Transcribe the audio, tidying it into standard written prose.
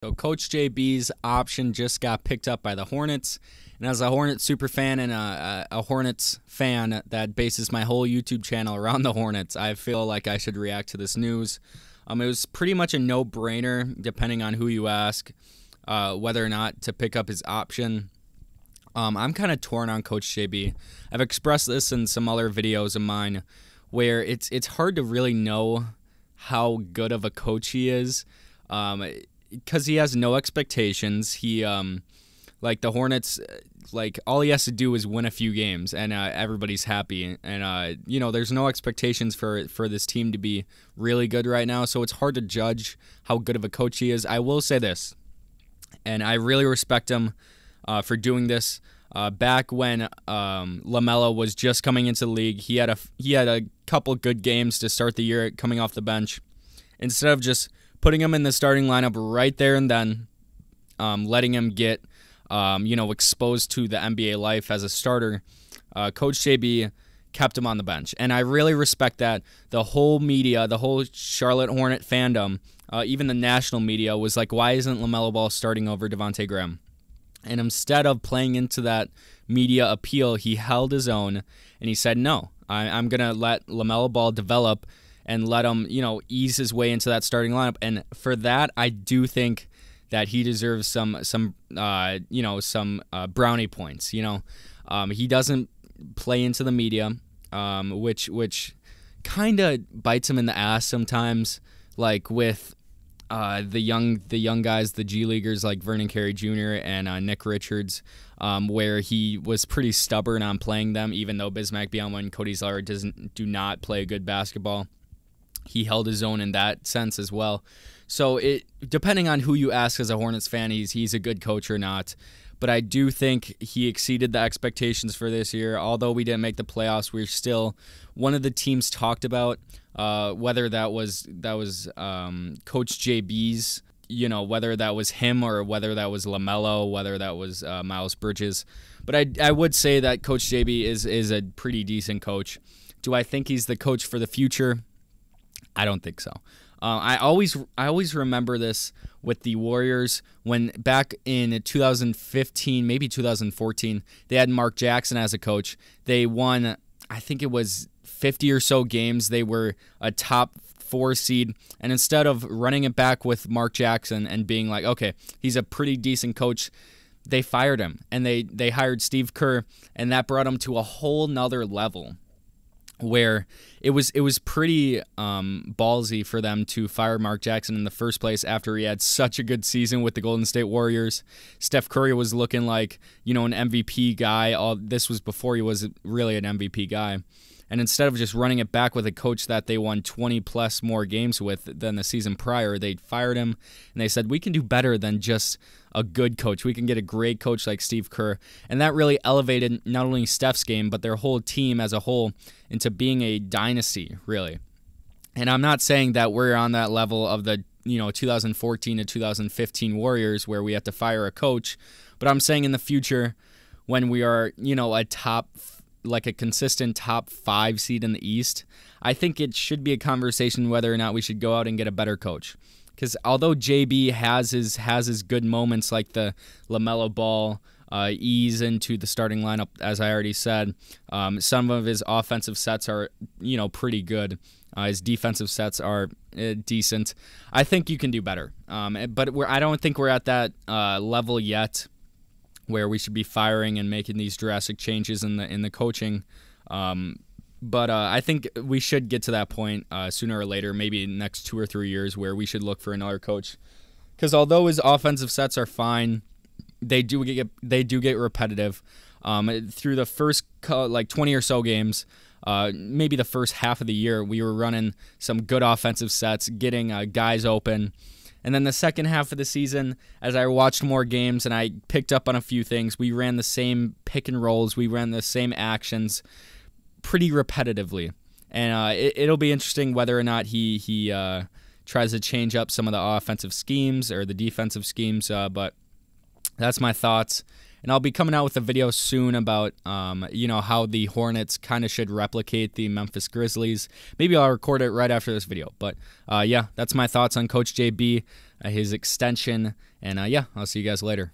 So Coach JB's option just got picked up by the Hornets, and as a Hornets super fan and a Hornets fan that bases my whole YouTube channel around the Hornets, I feel like I should react to this news. It was pretty much a no-brainer, depending on who you ask, whether or not to pick up his option. I'm kind of torn on Coach JB. I've expressed this in some other videos of mine, where it's hard to really know how good of a coach he is. Because he has no expectations. He, like the Hornets, like all he has to do is win a few games, and everybody's happy. And you know, there's no expectations for this team to be really good right now, so it's hard to judge how good of a coach he is. I will say this, and I really respect him for doing this. Back when LaMelo was just coming into the league, he had a couple good games to start the year coming off the bench. Instead of just putting him in the starting lineup right there and then, letting him get, exposed to the NBA life as a starter, Coach JB kept him on the bench. And I really respect that. The whole media, the whole Charlotte Hornet fandom, even the national media was like, why isn't LaMelo Ball starting over Devontae Graham? And instead of playing into that media appeal, he held his own, and he said, no, I'm going to let LaMelo Ball develop and let him, ease his way into that starting lineup. And for that, I do think that he deserves some brownie points. He doesn't play into the media, which kind of bites him in the ass sometimes, like with the young guys, the G Leaguers like Vernon Carey Jr. and Nick Richards, where he was pretty stubborn on playing them, even though Bismack Biyombo and Cody Zeller do not play good basketball. He held his own in that sense as well. So depending on who you ask as a Hornets fan, he's a good coach or not. But I do think he exceeded the expectations for this year. Although we didn't make the playoffs, we're still one of the teams talked about. Whether that was Coach JB's, whether that was him or whether that was LaMelo, whether that was Miles Bridges. But I would say that Coach JB is a pretty decent coach. Do I think he's the coach for the future? I don't think so. I always remember this with the Warriors when back in 2015, maybe 2014, they had Mark Jackson as a coach. They won, I think it was 50 or so games. They were a top 4 seed, and instead of running it back with Mark Jackson and being like, okay, he's a pretty decent coach, they fired him, and they hired Steve Kerr, and that brought him to a whole nother level, where it was pretty ballsy for them to fire Mark Jackson in the first place after he had such a good season with the Golden State Warriors. Steph Curry was looking like, an MVP guy. This was before he was really an MVP guy. And instead of just running it back with a coach that they won 20-plus more games with than the season prior, they fired him, and they said, we can do better than just a good coach. We can get a great coach like Steve Kerr. And that really elevated not only Steph's game, but their whole team as a whole into being a dynasty, really. And I'm not saying that we're on that level of the 2014 to 2015 Warriors where we have to fire a coach, but I'm saying in the future when we are, a consistent top 5 seed in the East, I think it should be a conversation whether or not we should go out and get a better coach. Because although JB has his good moments like the LaMelo Ball ease into the starting lineup, as I already said, some of his offensive sets are pretty good. His defensive sets are decent. I think you can do better, but I don't think we're at that level yet, where we should be firing and making these drastic changes in the coaching. But I think we should get to that point sooner or later, maybe in the next 2 or 3 years, where we should look for another coach. Because although his offensive sets are fine, they do get repetitive. Through the first 20 or so games, maybe the first half of the year, we were running some good offensive sets, getting guys open. And then the second half of the season, as I watched more games and I picked up on a few things, we ran the same pick and rolls, we ran the same actions pretty repetitively. And it'll be interesting whether or not he tries to change up some of the offensive schemes or the defensive schemes, but that's my thoughts. And I'll be coming out with a video soon about, how the Hornets kind of should replicate the Memphis Grizzlies. Maybe I'll record it right after this video. But, yeah, that's my thoughts on Coach JB. his extension. And yeah, I'll see you guys later.